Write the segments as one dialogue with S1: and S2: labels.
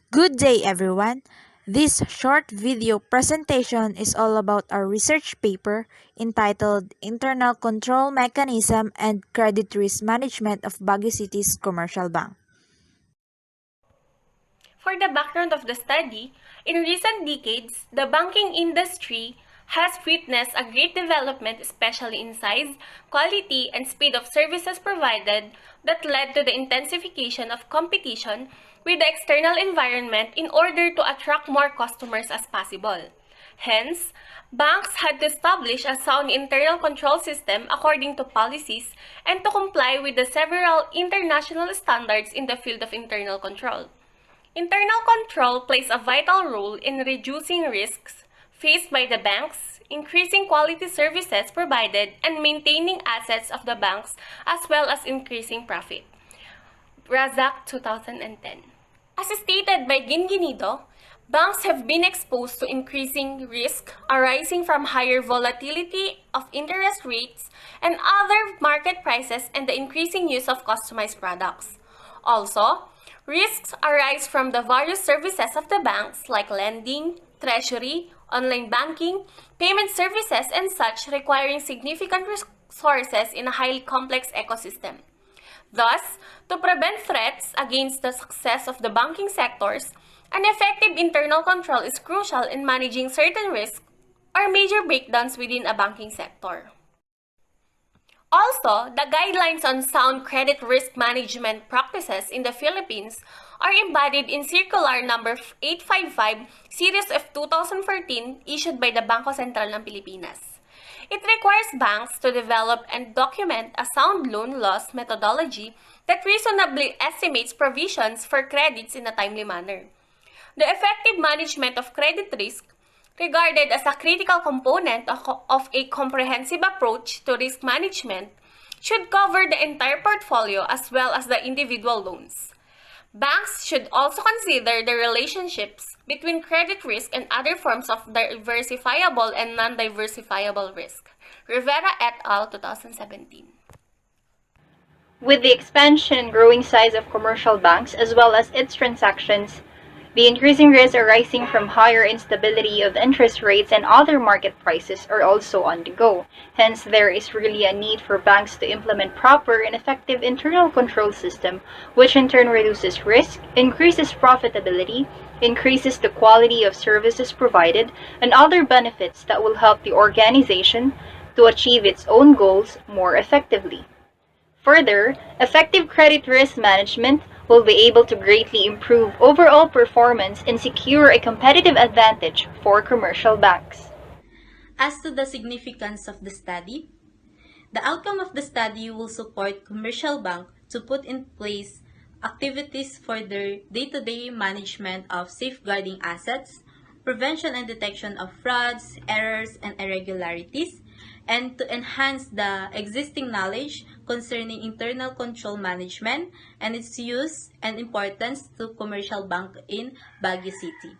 S1: Good day, everyone. This short video presentation is all about our research paper entitled Internal Control Mechanism and Credit Risk Management of Baguio City's Commercial Bank.
S2: For the background of the study, in recent decades, the banking industry has witnessed a great development, especially in size, quality, and speed of services provided that led to the intensification of competition with the external environment in order to attract more customers as possible. Hence, banks had to establish a sound internal control system according to policies and to comply with the several international standards in the field of internal control. Internal control plays a vital role in reducing risks faced by the banks, increasing quality services provided, and maintaining assets of the banks as well as increasing profit. Razak 2010. As stated by Ginginido, banks have been exposed to increasing risk arising from higher volatility of interest rates and other market prices and the increasing use of customized products. Also, risks arise from the various services of the banks like lending, treasury, online banking, payment services, and such requiring significant resources in a highly complex ecosystem. Thus, to prevent threats against the success of the banking sectors, an effective internal control is crucial in managing certain risks or major breakdowns within a banking sector. Also, the guidelines on sound credit risk management practices in the Philippines are embodied in Circular Number 855 Series of 2014 issued by the Bangko Sentral ng Pilipinas. It requires banks to develop and document a sound loan loss methodology that reasonably estimates provisions for credits in a timely manner. The effective management of credit risk, regarded as a critical component of a comprehensive approach to risk management, should cover the entire portfolio as well as the individual loans. Banks should also consider the relationships between credit risk and other forms of diversifiable and non-diversifiable risk. Rivera et al. 2017.
S3: With the expansion and growing size of commercial banks as well as its transactions, the increasing risks arising from higher instability of interest rates and other market prices are also on the go. Hence, there is really a need for banks to implement proper and effective internal control system, which in turn reduces risk, increases profitability, increases the quality of services provided, and other benefits that will help the organization to achieve its own goals more effectively. Further, effective credit risk management will be able to greatly improve overall performance and secure a competitive advantage for commercial banks.
S4: As to the significance of the study, the outcome of the study will support commercial bank to put in place activities for their day-to-day management of safeguarding assets, prevention and detection of frauds, errors, and irregularities, and to enhance the existing knowledge concerning internal control management and its use and importance to commercial bank in Baguio City.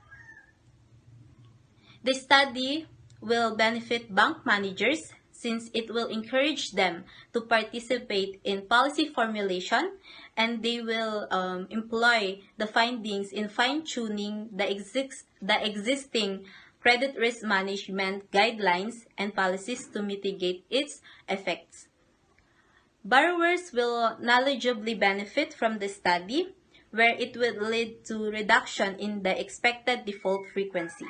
S4: The study will benefit bank managers since it will encourage them to participate in policy formulation, and they will employ the findings in fine-tuning the existing credit risk management guidelines and policies to mitigate its effects. Borrowers will knowledgeably benefit from the study, where it will lead to reduction in the expected default frequency.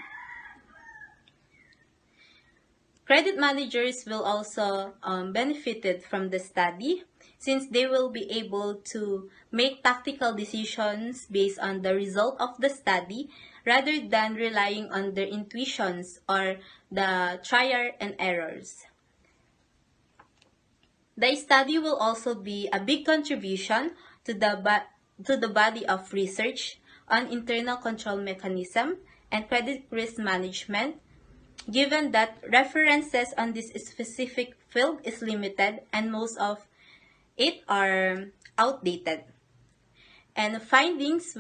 S4: Credit managers will also benefited from the study since they will be able to make tactical decisions based on the result of the study rather than relying on their intuitions or the trial and errors. The study will also be a big contribution to the body of research on internal control mechanism and credit risk management, given that references on this specific field is limited and most of it are outdated. And findings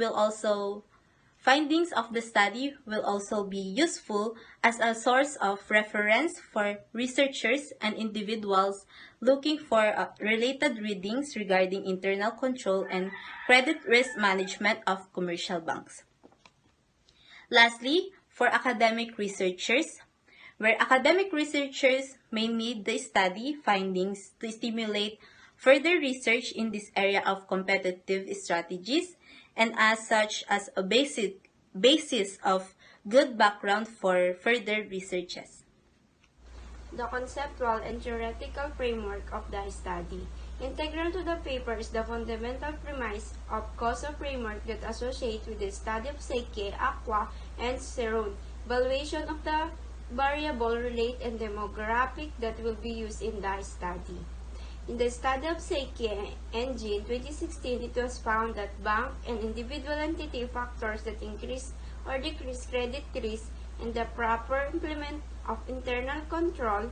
S4: of the study will also be useful as a source of reference for researchers and individuals looking for related readings regarding internal control and credit risk management of commercial banks. Lastly, for academic researchers, where academic researchers may need the study findings to stimulate further research in this area of competitive strategies and as such as a basis of good background for further researches.
S5: The conceptual and theoretical framework of the study. Integral to the paper is the fundamental premise of causal framework that associates with the study of Psyche, Aqua, and Cerone. Evaluation of the variable relate and demographic that will be used in the study. In the study of Psyche engine 2016, it was found that bank and individual entity factors that increase or decrease credit risk and the proper implement of internal control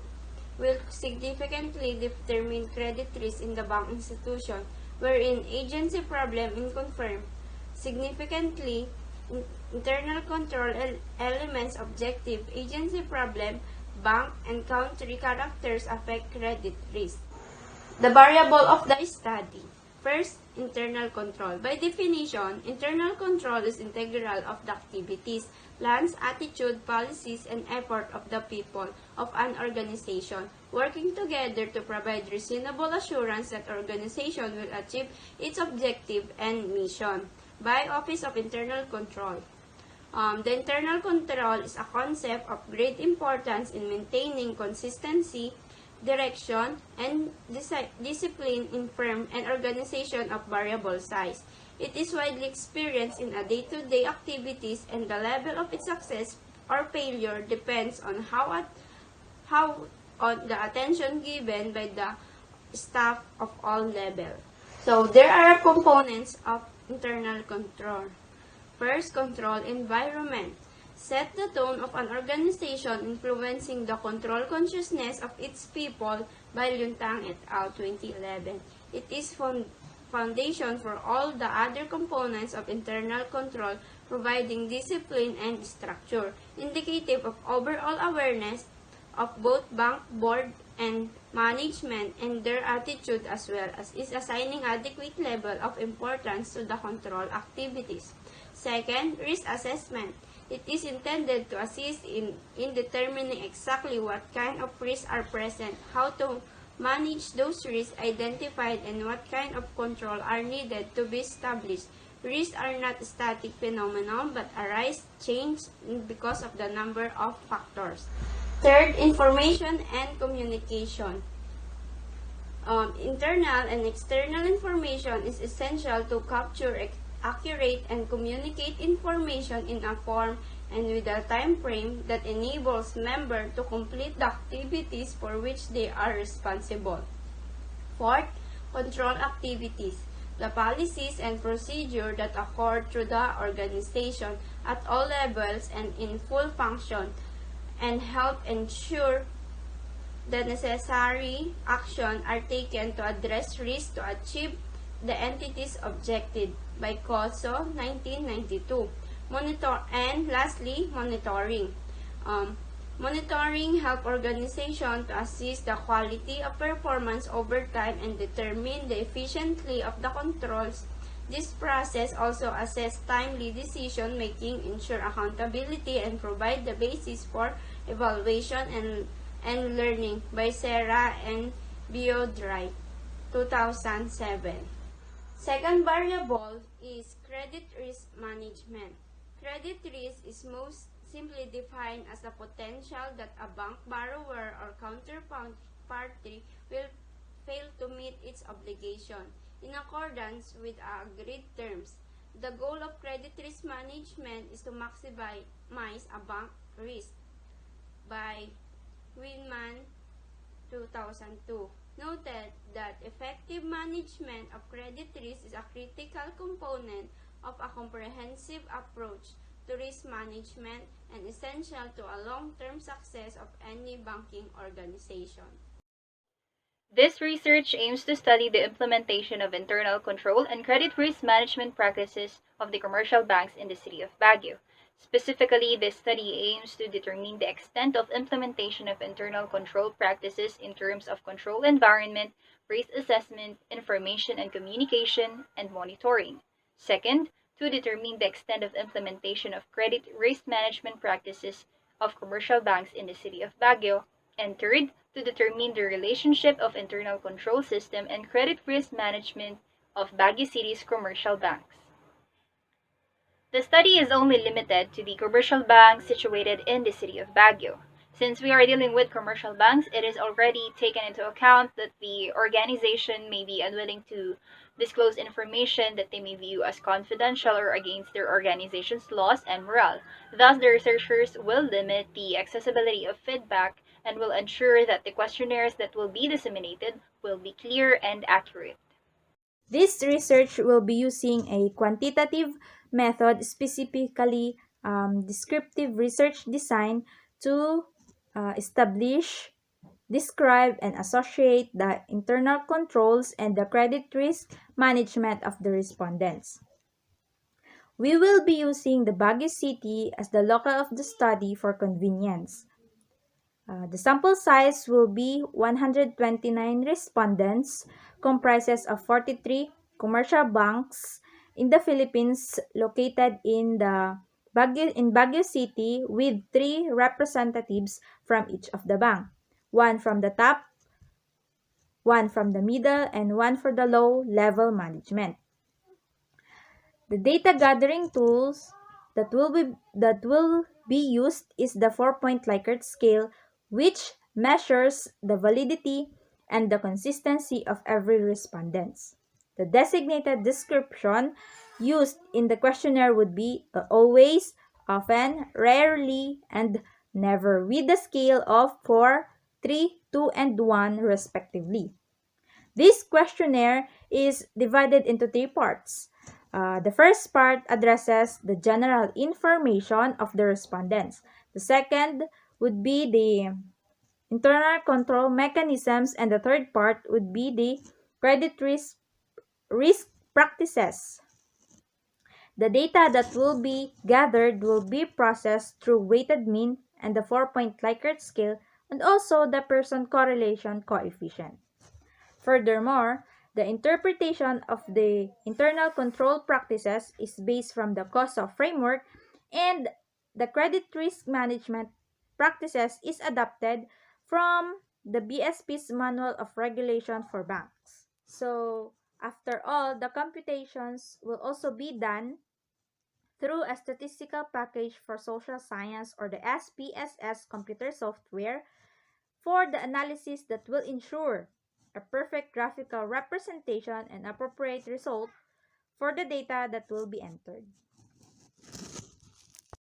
S5: will significantly determine credit risk in the bank institution, wherein agency problem in confirm significantly internal control elements objective agency problem bank and country characters affect credit risk. The variable of the study. First, internal control. By definition, internal control is integral of the activities, plans, attitude, policies, and effort of the people of an organization, working together to provide reasonable assurance that organization will achieve its objective and mission. By Office of Internal Control. The internal control is a concept of great importance in maintaining consistency, direction, and discipline in firm and organization of variable size. It is widely experienced in a day-to-day activities and the level of its success or failure depends on how on the attention given by the staff of all levels. So there are components of internal control. First, control environment. Set the tone of an organization influencing the control consciousness of its people by Luntang et al. 2011. It is foundation for all the other components of internal control, providing discipline and structure, indicative of overall awareness of both bank board and management and their attitude as well as is assigning adequate level of importance to the control activities. Second, risk assessment. It is intended to assist in determining exactly what kind of risks are present, how to manage those risks identified, and what kind of control are needed to be established. Risks are not static phenomenon but arise, change because of the number of factors. Third, information and communication. Internal and external information is essential to capture accurate and communicate information in a form and with a time frame that enables members to complete the activities for which they are responsible. Fourth, control activities. The policies and procedure that occur through the organization at all levels and in full function and help ensure the necessary action are taken to address risk to achieve the entity's objective by COSO 1992. Lastly, monitoring. Monitoring help organization to assess the quality of performance over time and determine the efficiency of the controls. This process also assess timely decision making, ensure accountability, and provide the basis for evaluation and learning by Sarah and Biodry, 2007. Second variable is credit risk management. Credit risk is most simply defined as the potential that a bank borrower or counterparty will fail to meet its obligation in accordance with agreed terms. The goal of credit risk management is to maximize a bank risk by Winman, 2002. Noted that effective management of credit risk is a critical component of a comprehensive approach to risk management and essential to a long-term success of any banking organization.
S3: This research aims to study the implementation of internal control and credit risk management practices of the commercial banks in the city of Baguio. Specifically, this study aims to determine the extent of implementation of internal control practices in terms of control environment, risk assessment, information and communication, and monitoring. Second, to determine the extent of implementation of credit risk management practices of commercial banks in the city of Baguio, and third, to determine the relationship of internal control system and credit risk management of Baguio City's commercial banks. The study is only limited to the commercial banks situated in the city of Baguio. Since we are dealing with commercial banks, it is already taken into account that the organization may be unwilling to disclose information that they may view as confidential or against their organization's laws and morale. Thus, the researchers will limit the accessibility of feedback and will ensure that the questionnaires that will be disseminated will be clear and accurate.
S1: This research will be using a quantitative method, specifically descriptive research design, to establish, describe, and associate the internal controls and the credit risk management of the respondents. We will be using the Baguio City as the locus of the study for convenience. The sample size will be 129 respondents, comprises of 43 commercial banks in the Philippines located in Baguio City, with 3 representatives from each of the bank, 1 from the top, 1 from the middle, and 1 for the low level management. The data gathering tools that will be used is the 4-point Likert scale, which measures the validity and the consistency of every respondent. The designated description used in the questionnaire would be always, often, rarely, and never, with the scale of 4, 3, 2, and 1 respectively. This questionnaire is divided into 3 parts. The first part addresses the general information of the respondents. The second would be the internal control mechanisms, and the third part would be the credit risk practices. The data that will be gathered will be processed through weighted mean and the 4-point Likert scale, and also the Pearson correlation coefficient. Furthermore, the interpretation of the internal control practices is based from the COSO framework, and the credit risk management practices is adapted from the BSP's Manual of Regulation for Banks. So, after all, the computations will also be done through a statistical package for social science, or the SPSS computer software, for the analysis that will ensure a perfect graphical representation and appropriate result for the data that will be entered.